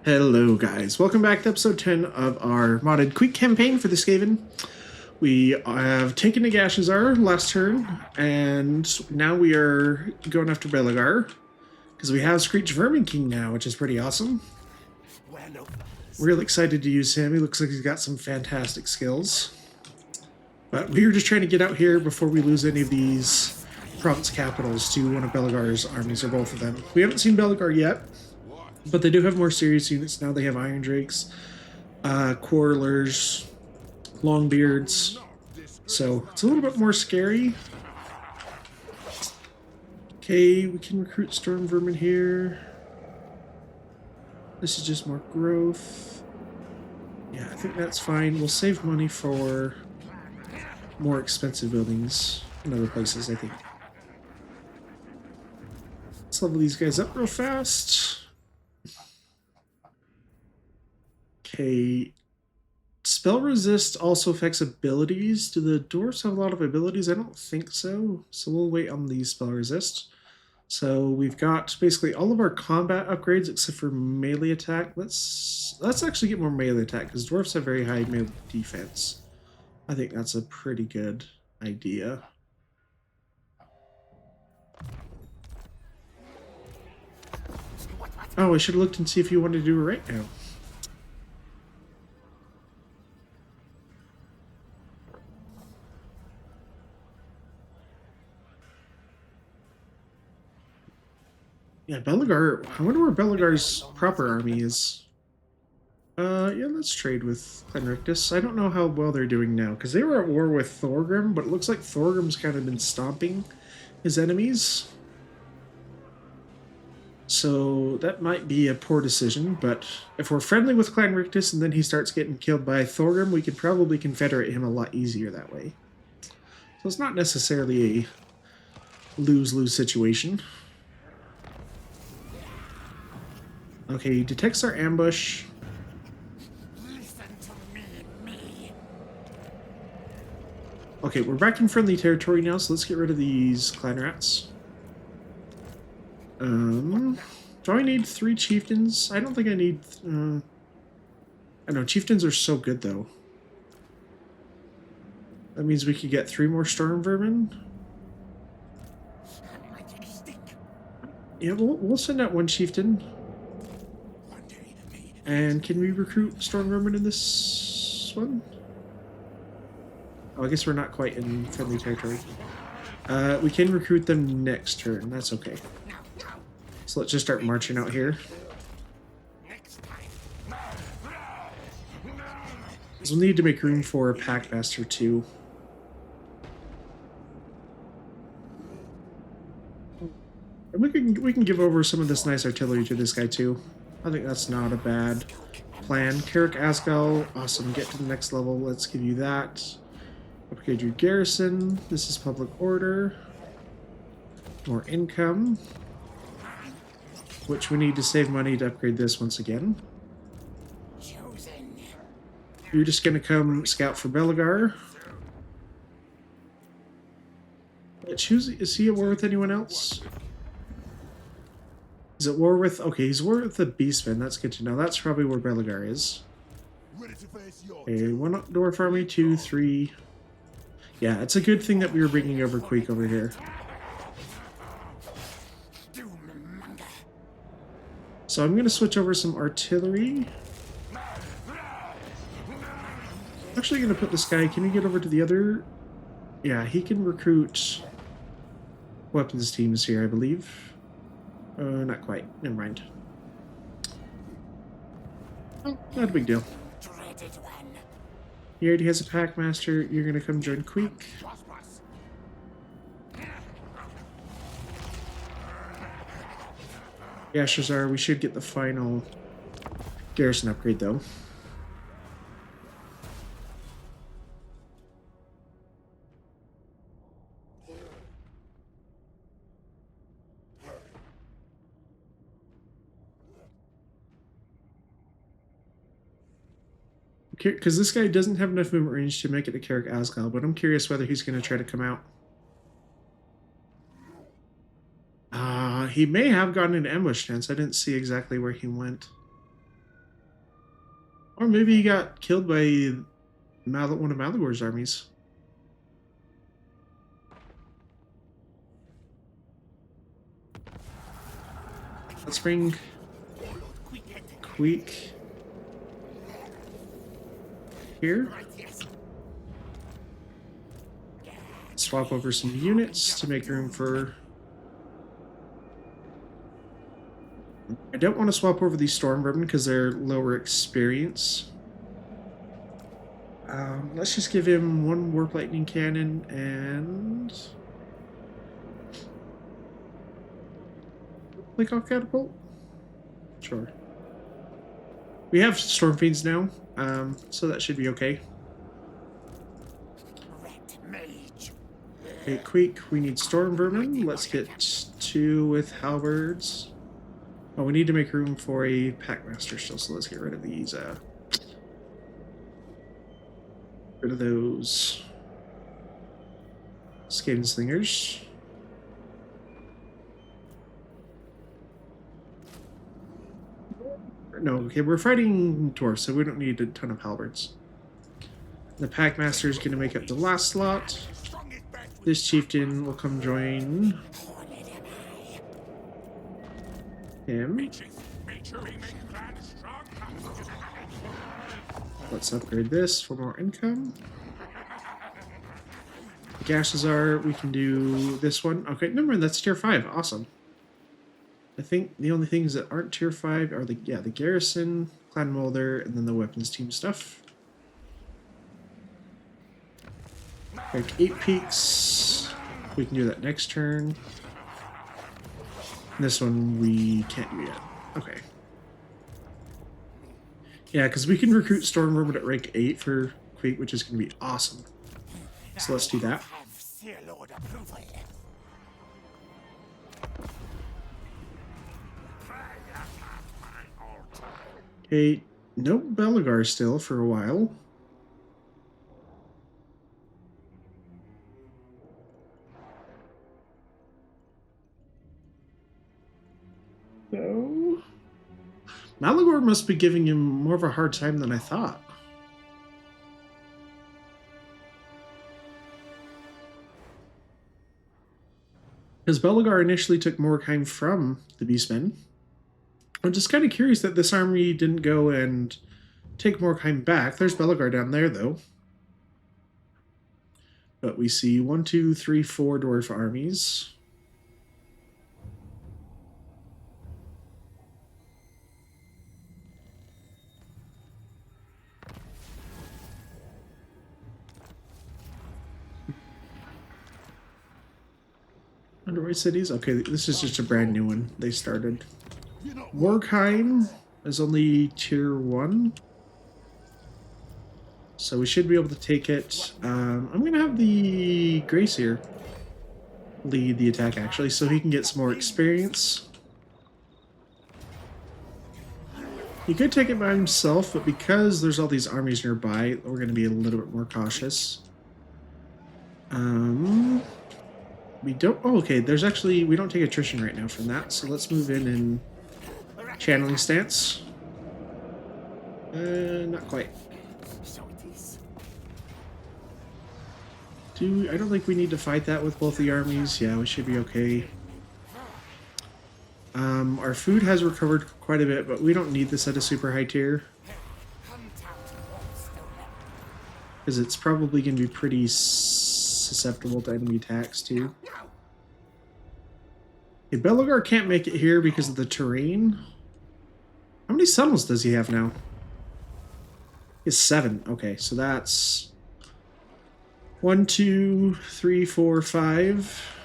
Hello guys, welcome back to episode 10 of our modded Queek campaign for the Skaven. We have taken Nagashazar last turn, and now we are going after Belagar, because we have Screech Vermin King now, which is pretty awesome. Real excited to use him. He looks like he's got some fantastic skills. But we were just trying to get out here before we lose any of these province capitals to one of Belagar's armies, or both of them. We haven't seen Belagar yet, but they do have more serious units now. They have Iron Drakes, Quarrelers, Longbeards, so it's a little bit more scary. Okay, we can recruit Storm Vermin here. This is just more growth. Yeah, I think that's fine. We'll save money for more expensive buildings in other places, I think. Let's level these guys up real fast. Okay, spell resist also affects abilities. Do the dwarves have a lot of abilities? I don't think so. So we'll wait on the spell resist. So we've got basically all of our combat upgrades except for melee attack. Let's actually get more melee attack because dwarves have very high melee defense. I think that's a pretty good idea. Oh, I should have looked and see if you wanted to do it right now. Yeah, Belagar. I wonder where Belagar's proper army is. Yeah, let's trade with Clenrictus. I don't know how well they're doing now, because they were at war with Thorgrim, but it looks like Thorgrim's kind of been stomping his enemies. So that might be a poor decision, but if we're friendly with Clenrictus and then he starts getting killed by Thorgrim, we could probably confederate him a lot easier that way. So it's not necessarily a lose-lose situation. Okay, he detects our ambush. Okay, we're back in friendly territory now, so let's get rid of these clan rats. Do I need 3 chieftains? I don't think I need... I know, chieftains are so good, though. That means we could get 3 more storm vermin. Yeah, we'll send out 1 chieftain. And can we recruit storm vermin in this one? Oh, I guess we're not quite in friendly territory. We can recruit them next turn. That's okay. So let's just start marching out here. So we'll need to make room for a Packmaster too. And we can give over some of this nice artillery to this guy too. I think that's not a bad plan. Carrick Asgal, awesome. Get to the next level. Let's give you that. Upgrade your garrison. This is public order. More income. Which we need to save money to upgrade this once again. You're just going to come scout for Belagar. Is he at war with anyone else? Is it war with... Okay, he's war with the Beastmen. That's good to know. That's probably where Belagar is. Okay, 1 dwarf army, 2, 3... Yeah, it's a good thing that we were bringing over Queek over here. So I'm going to switch over some artillery. I'm actually going to put this guy... Can we get over to the other... Yeah, he can recruit weapons teams here, I believe. Not quite. Never mind. Oh, not a big deal. He already has a Packmaster. You're going to come join Queek. Yeah, Shazar, we should get the final garrison upgrade, though. Because this guy doesn't have enough movement range to make it to Carrick Asgal, but I'm curious whether he's going to try to come out. He may have gotten an ambush stance. I didn't see exactly where he went. Or maybe he got killed by one of Malagor's armies. Let's bring Queek here. Swap over some units to make room for... I don't want to swap over these Stormvermin because they're lower experience. Let's just give him one Warp Lightning Cannon and... Click off Catapult? Sure. We have Stormfiends now, so that should be okay. Okay, Queek, we need Stormvermin. Let's get 2 with Halberds. Oh, we need to make room for a Packmaster still, so let's get rid of these. Rid of those Skaven Slingers. No, okay, we're fighting dwarves, so we don't need a ton of halberds. The Packmaster is going to make up the last slot. This chieftain will come join him. Let's upgrade this for more income. Gashes are, we can do this one. Okay, never mind, that's tier 5. Awesome. I think the only things that aren't tier 5 are the garrison, clan molder, and then the weapons team stuff. Like 8 peaks. We can do that next turn. This one we can't do yet. Okay. Yeah, because we can recruit Stormvermin at rank 8 for Queek, which is going to be awesome. So let's do that. Okay, nope, Belagar still for a while. So... Malagor must be giving him more of a hard time than I thought. Because Belagar initially took Morkheim from the Beastmen. I'm just kind of curious that this army didn't go and take Morkheim back. There's Belagar down there, though. But we see 1, 2, 3, 4 dwarf armies. Underway cities? Okay, this is just a brand new one they started. Morkheim is only tier 1. So we should be able to take it. I'm going to have the Gracier lead the attack, actually, so he can get some more experience. He could take it by himself, but because there's all these armies nearby, we're going to be a little bit more cautious. We don't... Oh, okay, there's actually... We don't take attrition right now from that, so let's move in and... Channeling stance. Not quite. I don't think we need to fight that with both the armies. Yeah, we should be okay. Our food has recovered quite a bit, but we don't need this at a super high tier. Because it's probably going to be pretty susceptible to enemy attacks, too. Okay, Belagar can't make it here because of the terrain. How many settles does he have now? He has 7. Okay, so that's 1, 2, 3, 4, 5.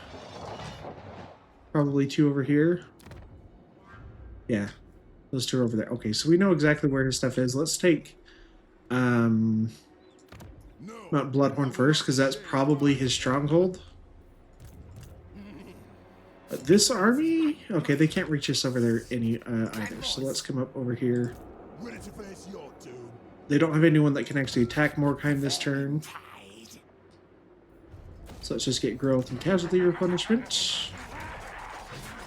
Probably 2 over here. Yeah, those 2 are over there. Okay, so we know exactly where his stuff is. Let's take Mount Bloodhorn first, because that's probably his stronghold. But this army, okay, they can't reach us over there either. So let's come up over here. They don't have anyone that can actually attack Morkheim this turn. So let's just get growth and casualty replenishment.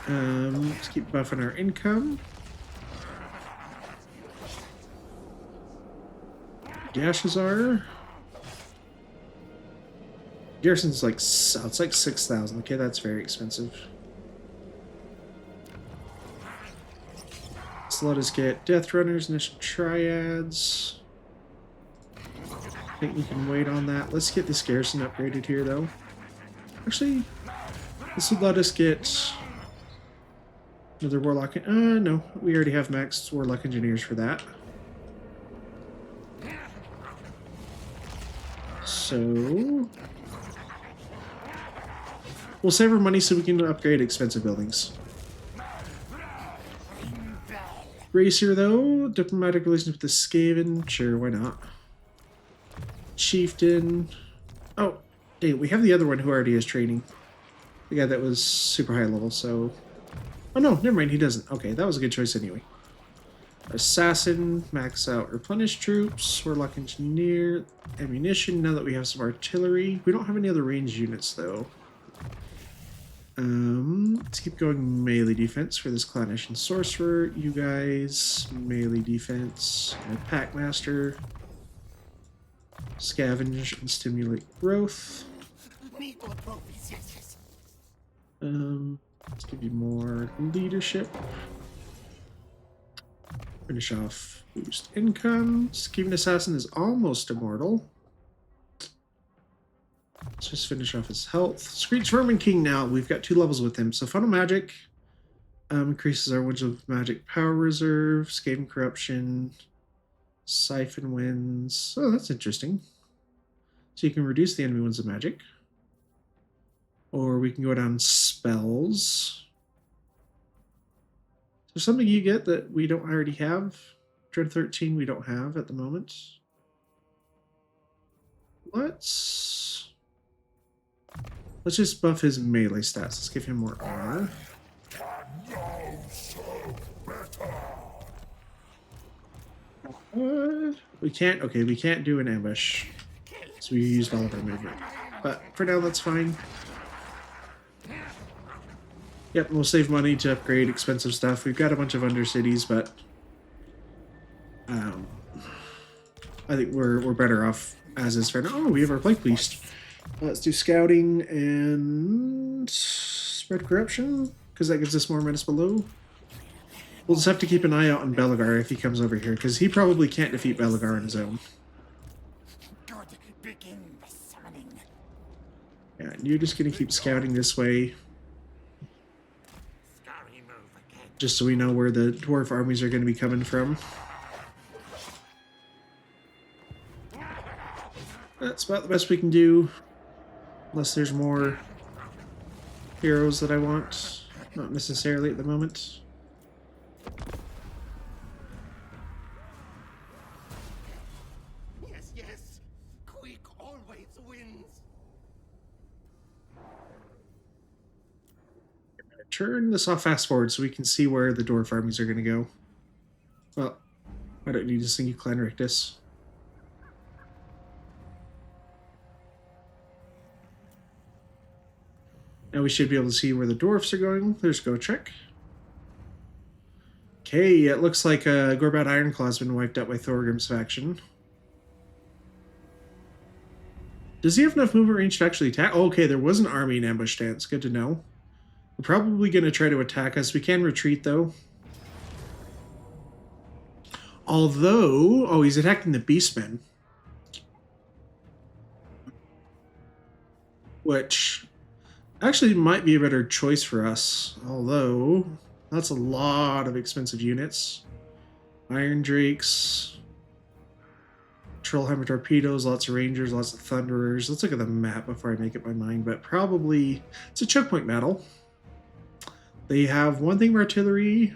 Let's keep buffing our income. Gashazar. Garrison's like, it's like 6,000. Okay, that's very expensive. So let us get Death Runners, Initial Triads. I think we can wait on that. Let's get this garrison upgraded here, though. Actually, this would let us get another Warlock. No, we already have max Warlock Engineers for that. So we'll save our money so we can upgrade expensive buildings. Racer, though, diplomatic relations with the Skaven. Sure, why not? Chieftain. Oh, dang, we have the other one who already has training. The guy that was super high level, so... Oh no, never mind, he doesn't. Okay, that was a good choice anyway. Assassin, max out replenish troops, Warlock Engineer, ammunition, now that we have some artillery. We don't have any other ranged units, though. Let's keep going melee defense for this Clownish and Sorcerer. You guys, melee defense. And Packmaster. Scavenge and stimulate growth. Let's give you more leadership. Finish off boost income. Skaven Assassin is almost immortal. Let's just finish off his health. Screech Vermin King now. We've got 2 levels with him. So Funnel Magic increases our Winds of Magic power reserve. Skaven Corruption. Siphon Winds. Oh, that's interesting. So you can reduce the enemy Winds of Magic. Or we can go down spells. Is there something you get that we don't already have? Dread 13 we don't have at the moment. Let's just buff his melee stats. Let's give him more armor. We can't. Okay, we can't do an ambush. So we used all of our movement. But for now, that's fine. Yep, we'll save money to upgrade expensive stuff. We've got a bunch of undercities, but I think we're better off as is for now. Oh, we have our Plague Beast. Let's do scouting and spread corruption, because that gives us more menace below. We'll just have to keep an eye out on Belagar if he comes over here, because he probably can't defeat Belagar on his own. Yeah, and you're just going to keep scouting this way. Just so we know where the dwarf armies are going to be coming from. That's about the best we can do. Unless there's more heroes that I want. Not necessarily at the moment. Yes. Queek always wins. Turn this off fast forward so we can see where the dwarf armies are going to go. Well, I don't need to sing you Clan Rictus. Now we should be able to see where the dwarfs are going. There's Gotrek. Okay, it looks like Gorbat Ironclaw has been wiped out by Thorgrim's faction. Does he have enough movement range to actually attack? Oh, okay, there was an army in ambush stance. Good to know. We're probably going to try to attack us. We can retreat, though. Although... Oh, he's attacking the Beastmen. Which actually might be a better choice for us. Although, that's a lot of expensive units. Iron Drakes. Trollhammer Torpedoes, lots of Rangers, lots of Thunderers. Let's look at the map before I make up my mind. But probably... It's a choke point battle. They have one thing of artillery.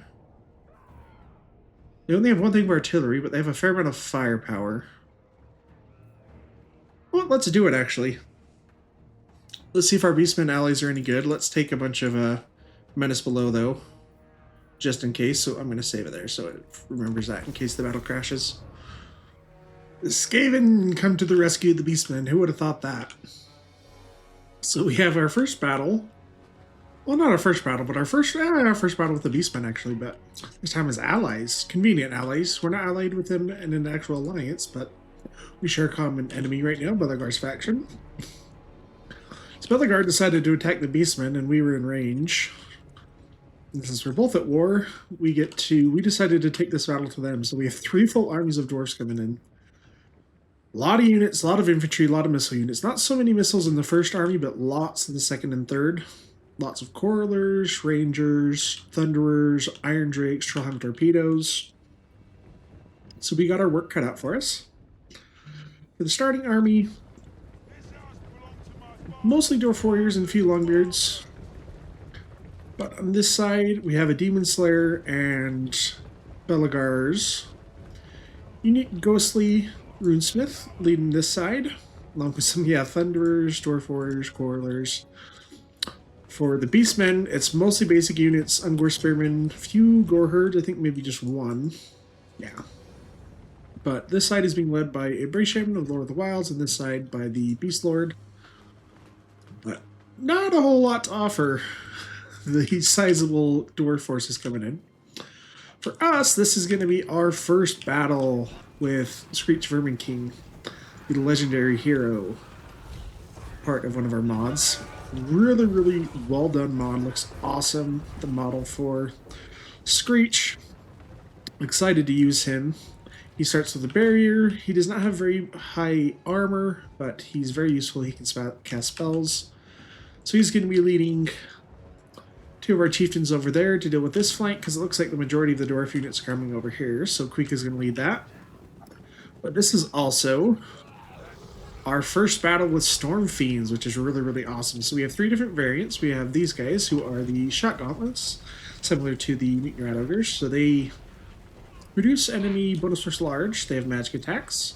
They only have one thing of artillery, but they have a fair amount of firepower. Well, let's do it, actually. Let's see if our Beastmen allies are any good. Let's take a bunch of Menace below, though. Just in case, so I'm going to save it there so it remembers that in case the battle crashes. The Skaven come to the rescue of the Beastmen. Who would have thought that? So we have our first battle. Well, not our first battle, but our first battle with the Beastmen, actually, but this time as allies. Convenient allies. We're not allied with them in an actual alliance, but We share a common enemy right now, Belagar's faction. So Belagar decided to attack the Beastmen, and we were in range. And since we're both at war, we decided to take this battle to them. So we have 3 full armies of dwarves coming in. A lot of units, a lot of infantry, a lot of missile units. Not so many missiles in the first army, but lots in the second and third. Lots of Corralers, Rangers, Thunderers, Iron Drakes, Trollhammer torpedoes. So we got our work cut out for us. For the starting army, mostly Dwarf Warriors and a few Longbeards. But on this side, we have a Demon Slayer and Belagar's unique Ghostly Runesmith leading this side, along with some, Thunderers, Dwarf Warriors, Corralers. For the Beastmen, it's mostly basic units, Ungor Spearmen, few Gore Herds, I think maybe just one. Yeah. But this side is being led by a Brave Shaman of Lord of the Wilds, and this side by the Beast Lord. But not a whole lot to offer the sizable dwarf forces coming in. For us, this is going to be our first battle with Screech Vermin King, the legendary hero part of one of our mods. Really, really well done mod. Looks awesome. The model for Screech. Excited to use him. He starts with a barrier. He does not have very high armor, but he's very useful. He can cast spells. So he's going to be leading 2 of our chieftains over there to deal with this flank, because it looks like the majority of the dwarf units are coming over here. So Queek is going to lead that. But this is also our first battle with Stormfiends, which is really, really awesome. So we have 3 different variants. We have these guys, who are the Shot Gauntlets, similar to the Mutant Rat Ogres. So they reduce enemy bonus force large. They have magic attacks.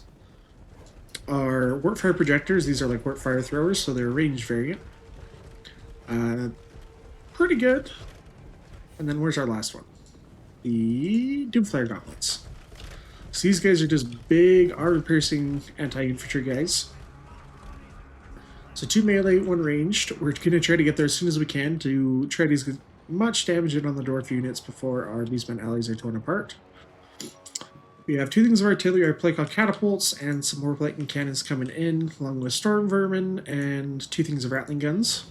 Our Warpfire Projectors, these are like Warpfire Throwers, so they're a ranged variant. Pretty good. And then where's our last one? The Doomflare Gauntlets. So these guys are just big, armor-piercing anti-infantry guys. So 2 melee, 1 ranged. We're going to try to get there as soon as we can to try to get much damage in on the dwarf units before our Beastmen allies are torn apart. We have 2 things of artillery, our play called catapults, and some more lightning cannons coming in, along with storm vermin and 2 things of rattling guns.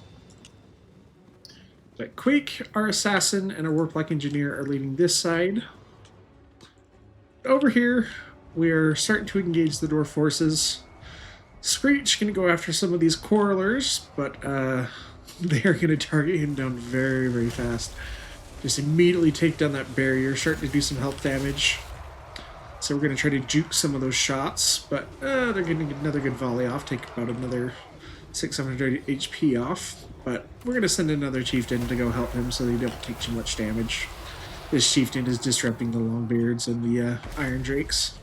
But Queek, our assassin, and our warp-like engineer are leading this side. Over here, we are starting to engage the dwarf forces. Screech going to go after some of these Corralers, but they are going to target him down very, very fast. Just immediately take down that barrier, starting to do some health damage. So we're going to try to juke some of those shots, but they're getting another good volley off, take about another 600 HP off. But we're going to send another chieftain to go help him so they don't take too much damage. This chieftain is disrupting the Longbeards and the Iron Drakes.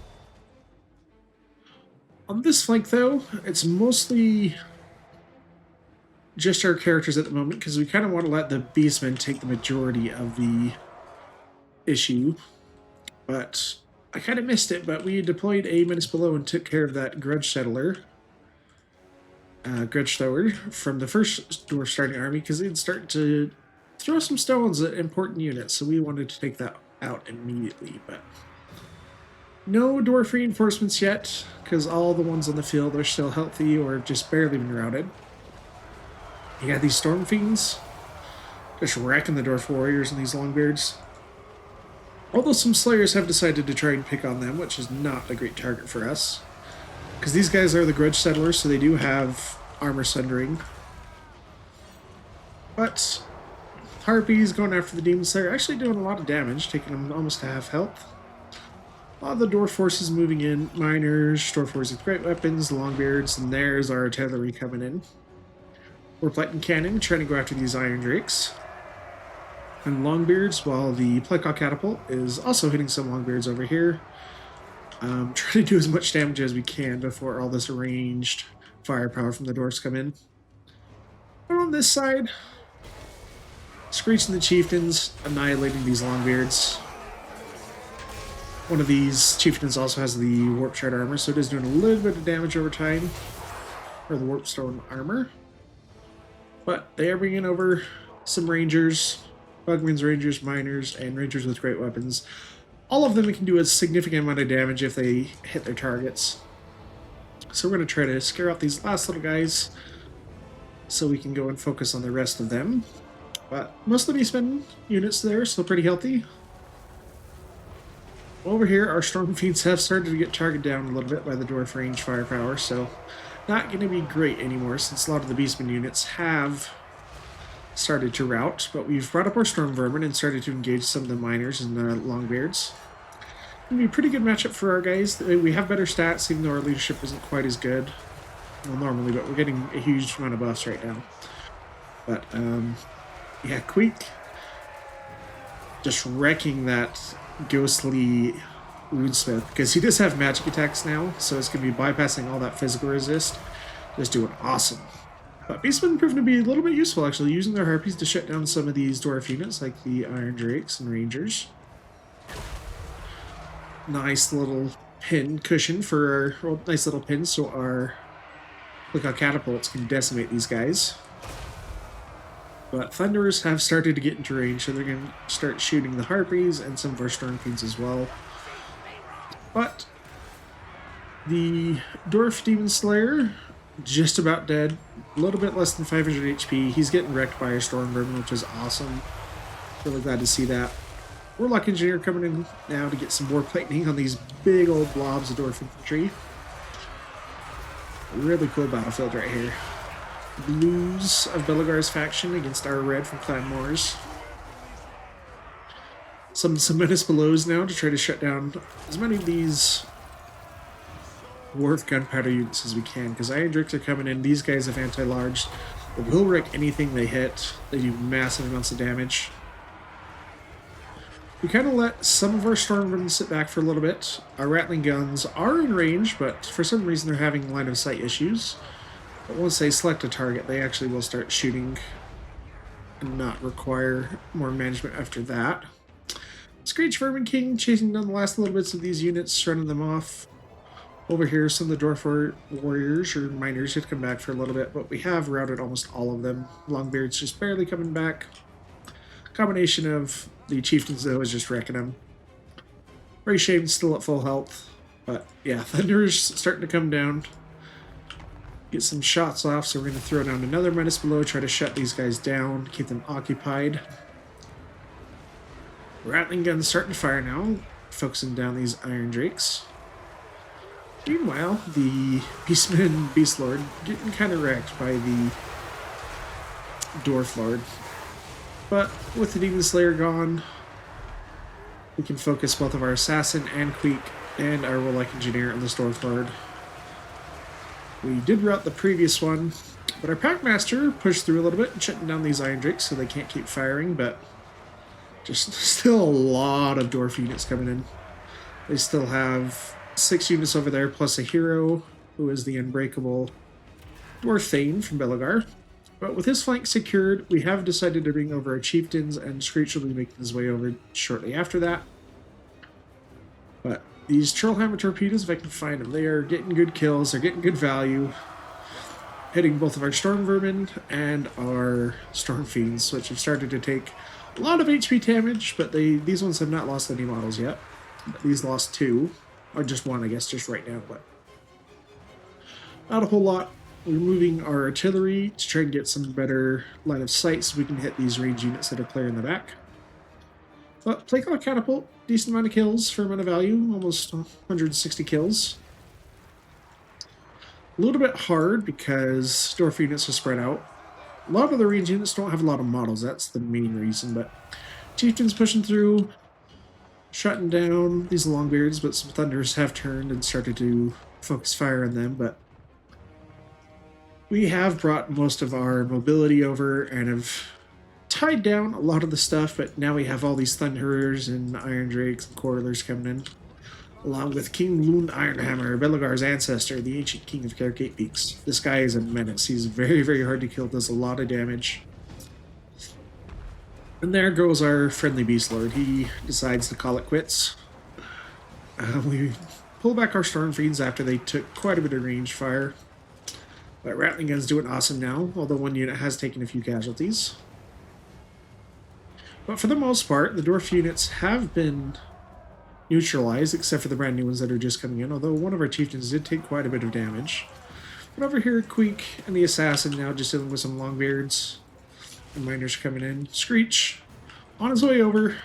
On this flank, though, it's mostly just our characters at the moment, because we kind of want to let the Beastmen take the majority of the issue. But I kind of missed it, but we deployed a Menace Below and took care of that Grudge Thrower from the first dwarf starting army, because they'd start to throw some stones at important units, so we wanted to take that out immediately. But no dwarf reinforcements yet, because all the ones on the field are still healthy or have just barely been routed. You got these Stormfiends just wrecking the dwarf warriors and these Longbeards. Although some Slayers have decided to try and pick on them, which is not a great target for us, because these guys are the Grudge Settlers, so they do have armor sundering. But Harpies going after the Demon Slayer, actually doing a lot of damage, taking them almost to half health. A lot of the dwarf forces moving in, miners, dwarf forces with great weapons, Longbeards, and there's our artillery coming in. Warp Lightning Cannon trying to go after these Iron Drakes and Longbeards, while the Pleclaw Catapult is also hitting some Longbeards over here. Trying to do as much damage as we can before all this ranged firepower from the dwarves come in. But on this side, Screech and the Chieftains annihilating these Longbeards. One of these Chieftains also has the Warp Shard armor, so it is doing a little bit of damage over time. Or the Warp Stone armor. But they are bringing over some Rangers, Bugman's Rangers, Miners, and Rangers with great weapons. All of them can do a significant amount of damage if they hit their targets. So we're going to try to scare out these last little guys so we can go and focus on the rest of them. But most of the Beastmen units there, still pretty healthy. Over here, our Stormfiends have started to get targeted down a little bit by the Dwarf range firepower, so not going to be great anymore since a lot of the Beastmen units have started to rout. But we've brought up our Storm Vermin and started to engage some of the Miners and the Longbeards. It'll be a pretty good matchup for our guys. We have better stats, even though our leadership isn't quite as good. Well, normally, but we're getting a huge amount of buffs right now. But, yeah, Queek just wrecking that ghostly runesmith, because he does have magic attacks now, so it's going to be bypassing all that physical resist. Just doing awesome. But Beastmen proven to be a little bit useful, actually, using their harpies to shut down some of these dwarf units, like the Iron Drakes and Rangers. Nice little pin cushion for our, well, nice little pin so our catapults can decimate these guys. But Thunderers have started to get into range, so they're going to start shooting the Harpies and some of our Stormfiends as well. But the Dwarf Demon Slayer, just about dead. A little bit less than 500 HP. He's getting wrecked by a Storm Vermin, which is awesome. Really glad to see that. Warlock Engineer coming in now to get some more lightning on these big old blobs of Dwarf Infantry. A really cool battlefield right here. Blues of Belegar's faction against our red from Clan Moors. Some Menace Belows now to try to shut down as many of these Dwarf gunpowder units as we can, because Iron Drakes are coming in. These guys have anti-large. They will wreck anything they hit. They do massive amounts of damage. We kind of let some of our Storm Vermin sit back for a little bit. Our Rattling Guns are in range, but for some reason they're having line of sight issues. But once they select a target, they actually will start shooting and not require more management after that. Screech Vermin King chasing down the last little bits of these units, running them off. Over here, some of the Dwarf Warriors or Miners had come back for a little bit, but we have routed almost all of them. Longbeard's just barely coming back. Combination of the Chieftains, though, is just wrecking them. Ray Shane's still at full health, but yeah, Thunder's starting to come down. Get some shots off, so we're going to throw down another Menace Below, try to shut these guys down, keep them occupied. Rattling Guns starting to fire now, focusing down these Iron Drakes. Meanwhile, the Beastman Beast Lord getting kind of wrecked by the Dwarf Lord. But with the Demon Slayer gone, we can focus both of our Assassin and Queek and our Warlock Engineer on the Dwarf Lord. We did rout the previous one, but our Packmaster pushed through a little bit and shutting down these Iron Drakes so they can't keep firing, but just still a lot of Dwarf units coming in. They still have 6 units over there, plus a hero, who is the unbreakable Dwarf Thane from Belegar. But with his flank secured, we have decided to bring over our Chieftains, and Screech will be making his way over shortly after that. But these Trollhammer Torpedoes, if I can find them, they are getting good kills, they're getting good value. Hitting both of our Storm Vermin and our Stormfiends, which have started to take a lot of HP damage, but these ones have not lost any models yet. These lost 2. Or just 1, I guess, just right now, but not a whole lot. We're moving our artillery to try and get some better line of sight so we can hit these range units that are clear in the back. But Plate Cloud Catapult, decent amount of kills for amount of value, almost 160 kills. A little bit hard because Dwarf units are spread out. A lot of the range units don't have a lot of models, that's the main reason, but Chieftains pushing through, shutting down these Longbeards, but some Thunders have turned and started to focus fire on them, but we have brought most of our mobility over and have tied down a lot of the stuff, but now we have all these Thunderers and Iron Drakes and Quarterlers coming in, along with King Lund Ironhammer, Belegar's ancestor, the ancient king of Caregate Peaks. This guy is a menace. He's very, very hard to kill, does a lot of damage. And there goes our friendly Beast Lord. He decides to call it quits. We pull back our Stormfiends after they took quite a bit of range fire. But Rattling Gun's doing awesome now, although one unit has taken a few casualties. But for the most part, the Dwarf units have been neutralized, except for the brand new ones that are just coming in, although one of our chieftains did take quite a bit of damage. But over here, Queek and the assassin now just dealing with some longbeards. The miners coming in. Screech on his way over.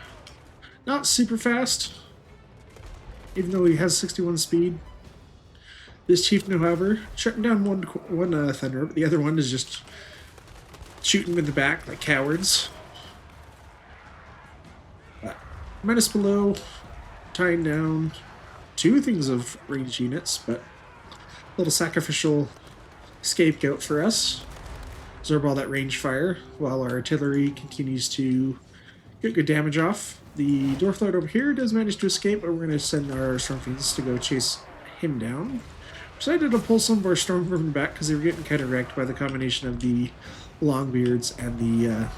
Not super fast, even though he has 61 speed. This chieftain, however, shutting down one thunder, but the other one is just shooting him in the back like cowards. Menace below, tying down two things of ranged units, but a little sacrificial scapegoat for us. Absorb all that range fire while our artillery continues to get good damage off. The Dwarf Lord over here does manage to escape, but we're going to send our Stormfiends to go chase him down. Decided to pull some of our Stormvermin back because they were getting kind of wrecked by the combination of the Longbeards and the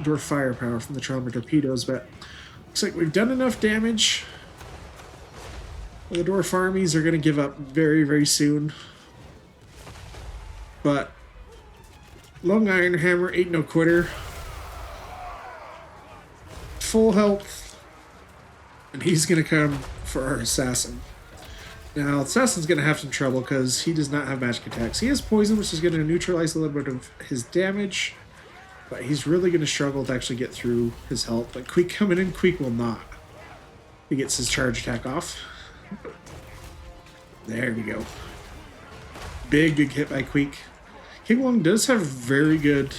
Dwarf Firepower from the Trauma Torpedoes, but looks like we've done enough damage. The Dwarf armies are going to give up very, very soon. But Long Iron Hammer ain't no quitter. Full health. And he's going to come for our Assassin. Now, Assassin's going to have some trouble because he does not have magic attacks. He has poison, which is going to neutralize a little bit of his damage. But he's really going to struggle to actually get through his health. But Queek coming in, Queek will not. He gets his charge attack off. There we go. Big hit by Queek. King Long does have very good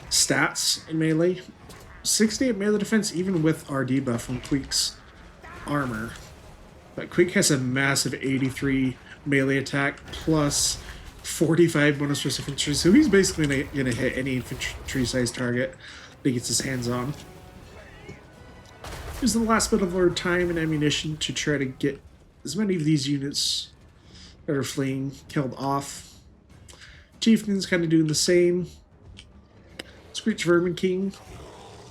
stats in melee. 68 melee defense even with our debuff from Queek's armor. But Queek has a massive 83 melee attack plus 45 bonus versus infantry, so he's basically going to hit any infantry-sized target that he gets his hands on. Here's the last bit of our time and ammunition to try to get as many of these units that are fleeing killed off. Chieftain's kind of doing the same. Screech Vermin King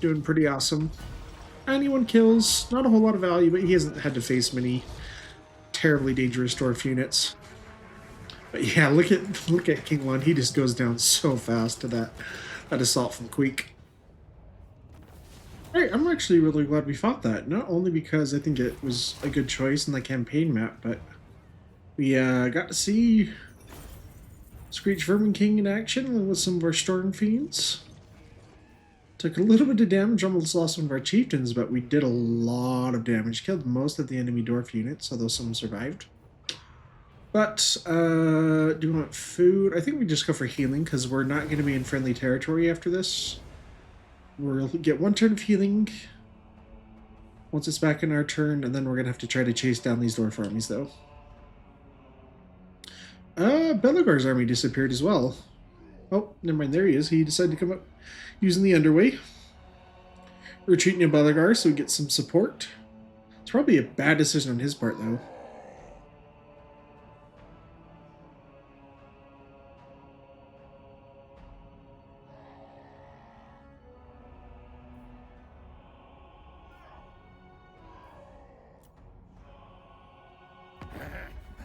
doing pretty awesome. 91 kills, not a whole lot of value, but he hasn't had to face many terribly dangerous dwarf units. But yeah, look at King Lund. He just goes down so fast to that assault from Queek. Alright, I'm actually really glad we fought that. Not only because I think it was a good choice in the campaign map, but we got to see Screech Vermin King in action with some of our Stormfiends. Took a little bit of damage, almost lost one of our chieftains, but we did a lot of damage. Killed most of the enemy dwarf units, although some survived. But, do we want food? I think we just go for healing, because we're not going to be in friendly territory after this. We'll get one turn of healing once it's back in our turn, and then we're going to have to try to chase down these dwarf armies, though. Belagar's army disappeared as well. Oh, never mind, there he is. He decided to come up using the underway. We're retreating to Belagar so we get some support. It's probably a bad decision on his part, though.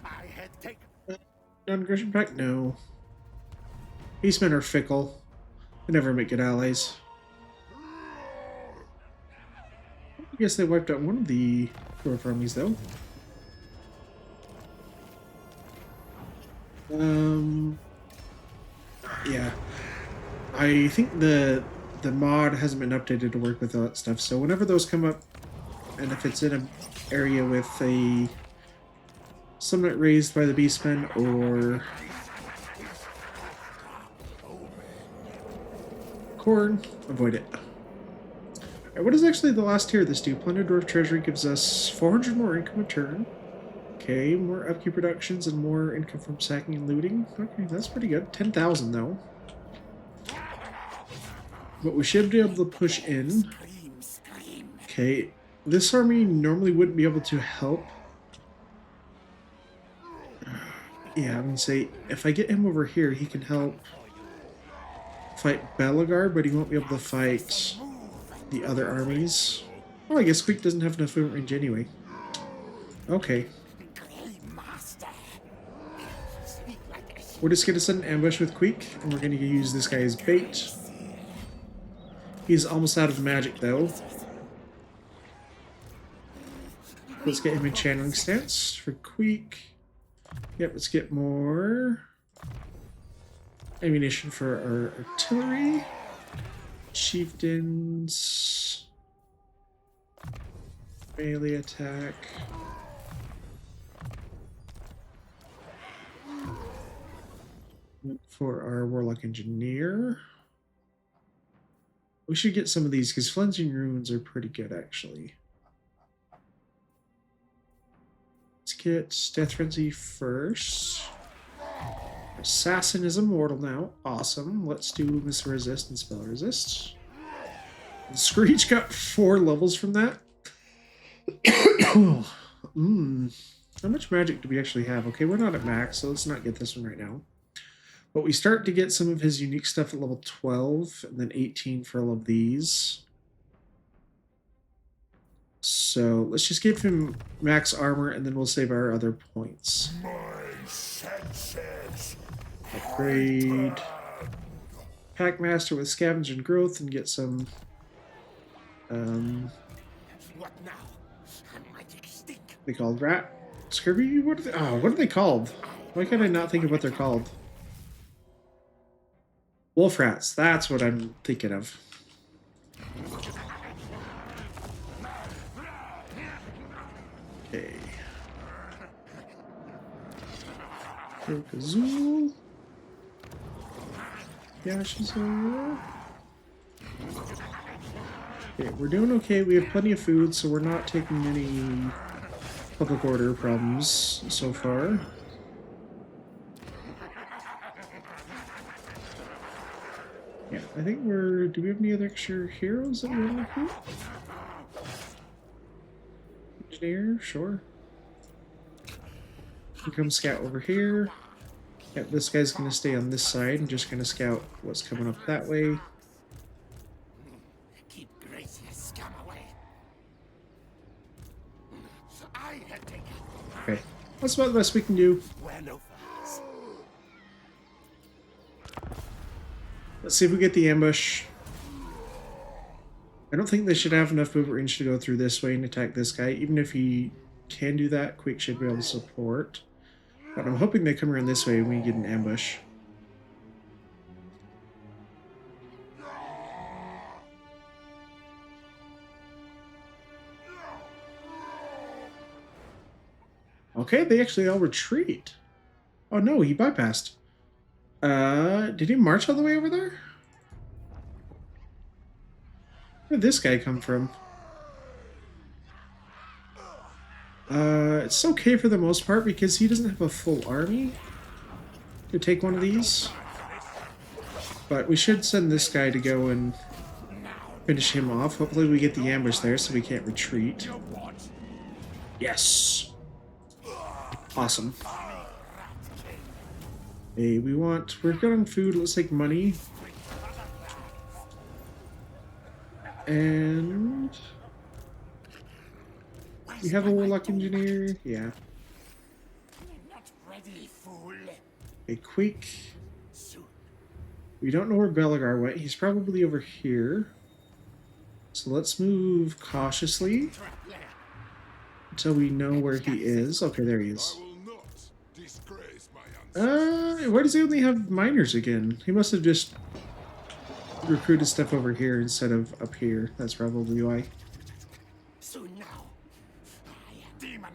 I had taken. Non-aggression pact? No. Beastmen are fickle. They never make good allies. I guess they wiped out one of the dwarf armies, though. Yeah. I think the mod hasn't been updated to work with all that stuff, so whenever those come up, and if it's in an area with a summit raised by the beastmen or corn, avoid it. Alright, what is actually the last tier of this do? Plundered Dwarf Treasury gives us 400 more income a turn. Okay, more upkeep reductions and more income from sacking and looting. Okay, that's pretty good. 10,000 though. But we should be able to push in. Okay, this army normally wouldn't be able to help. Yeah, I'm gonna say, if I get him over here, he can help fight Belagar, but he won't be able to fight the other armies. Oh, I guess Queek doesn't have enough movement range anyway. Okay. We're just gonna set an ambush with Queek, and we're gonna use this guy as bait. He's almost out of magic, though. Let's get him in channeling stance for Queek. Yep, let's get more ammunition for our artillery. Chieftains. Melee attack. For our Warlock Engineer. We should get some of these because Flensing Runes are pretty good actually. Let's get Death Frenzy first. Assassin is immortal now. Awesome. Let's do Missile Resist and Spell Resist. And Screech got 4 levels from that. How much magic do we actually have? Okay, we're not at max, so let's not get this one right now. But we start to get some of his unique stuff at level 12, and then 18 for all of these. So let's just give him max armor, and then we'll save our other points. Upgrade Packmaster with Scavenge and Growth, and get some. What now? A magic stick. They called Rat Scurvy. What are they called? Why can I not think of what they're called? Wolf rats, that's what I'm thinking of. Okay. Kazul. Yashiza. Okay, we're doing okay. We have plenty of food, so we're not taking any public order problems so far. Yeah, I think we're... Do we have any other extra heroes that we want to recruit? Engineer, sure. You come scout over here. Yep, this guy's going to stay on this side and just going to scout what's coming up that way. Keep Gracious scum away. I had taken. Okay, that's about the best we can do. Where no flies. Let's see if we get the ambush. I don't think they should have enough movement range to go through this way and attack this guy. Even if he can do that, Queek should be able to support. But I'm hoping they come around this way and we get an ambush. Okay, they actually all retreat. Oh no, he bypassed. Did he march all the way over there? Where did this guy come from? It's okay for the most part because he doesn't have a full army to take one of these. But we should send this guy to go and finish him off. Hopefully we get the ambush there so we can't retreat. Yes! Awesome. Hey, we're good on food, let's take money. And... we have a Warlock Engineer? Yeah. Not ready, fool. A Queek. We don't know where Belagar went. He's probably over here. So let's move cautiously until we know where he is. Okay, there he is. Why does he only have miners again? He must have just recruited stuff over here instead of up here. That's probably why. Soon now. Demon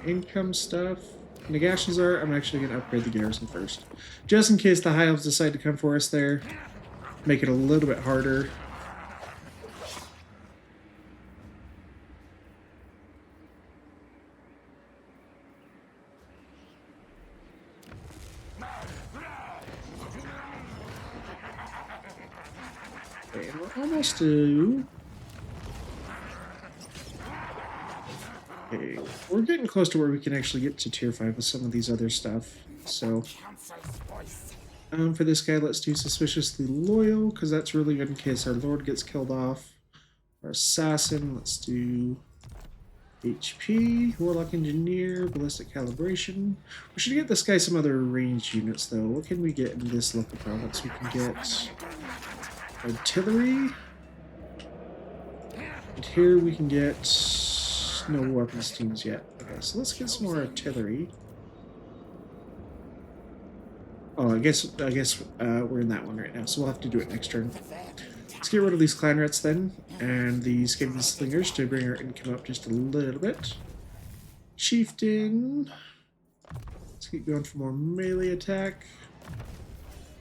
Income stuff. Nagashazar, I'm actually going to upgrade the garrison first. Just in case the High Elves decide to come for us there. Make it a little bit harder. Okay, we're almost to... Okay, we're getting close to where we can actually get to tier 5 with some of these other stuff. So, for this guy, let's do Suspiciously Loyal, because that's really good in case our Lord gets killed off. Our Assassin, let's do HP, Warlock Engineer, Ballistic Calibration. We should get this guy some other ranged units, though. What can we get in this local province? We can get artillery. And here we can get no weapons teams yet. Okay, so let's get some more artillery. Oh, I guess we're in that one right now, so we'll have to do it next turn. Let's get rid of these clan rats then, and the Skaven slingers to bring our income up just a little bit. Chieftain. Let's keep going for more melee attack.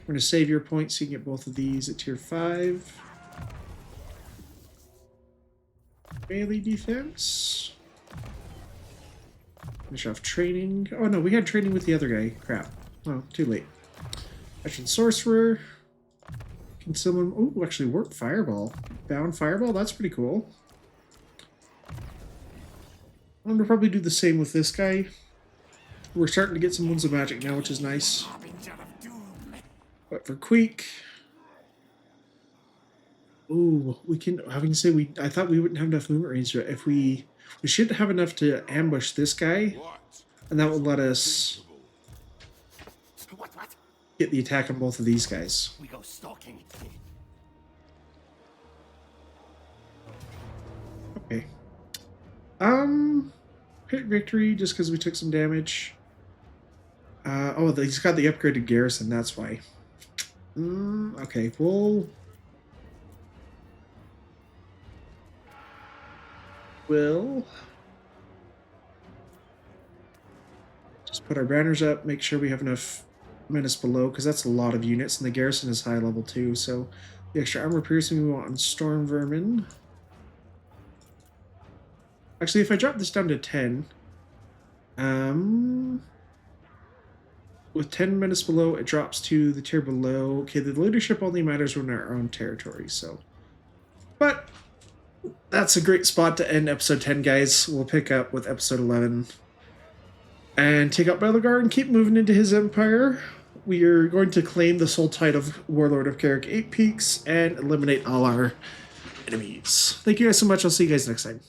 We're going to save your points so you can get both of these at tier 5. Melee defense. Finish off training. Oh no, we had training with the other guy. Crap. Oh, too late. Veteran Sorcerer. Can someone... Oh, actually work Fireball. Bound Fireball? That's pretty cool. I'm going to probably do the same with this guy. We're starting to get some Wounds of Magic now, which is nice. But for Queek... Ooh, we can... I can say I thought we wouldn't have enough movement range to it. If we should have enough to ambush this guy. And that will let us... get the attack on both of these guys. We go stalking. Okay. Hit victory just because we took some damage. Oh, he's got the upgraded garrison, that's why. Okay, we'll just put our banners up, make sure we have enough menace below, because that's a lot of units, and the garrison is high level too, so the extra armor piercing we want on storm vermin. Actually, if I drop this down to 10, with 10 menace below, it drops to the tier below. Okay, the leadership only matters when our own territory, so. But that's a great spot to end episode 10, guys. We'll pick up with episode 11 and take out Belagar and keep moving into his empire. We are going to claim the sole title of Warlord of Carrick 8 Peaks and eliminate all our enemies. Thank you guys so much. I'll see you guys next time.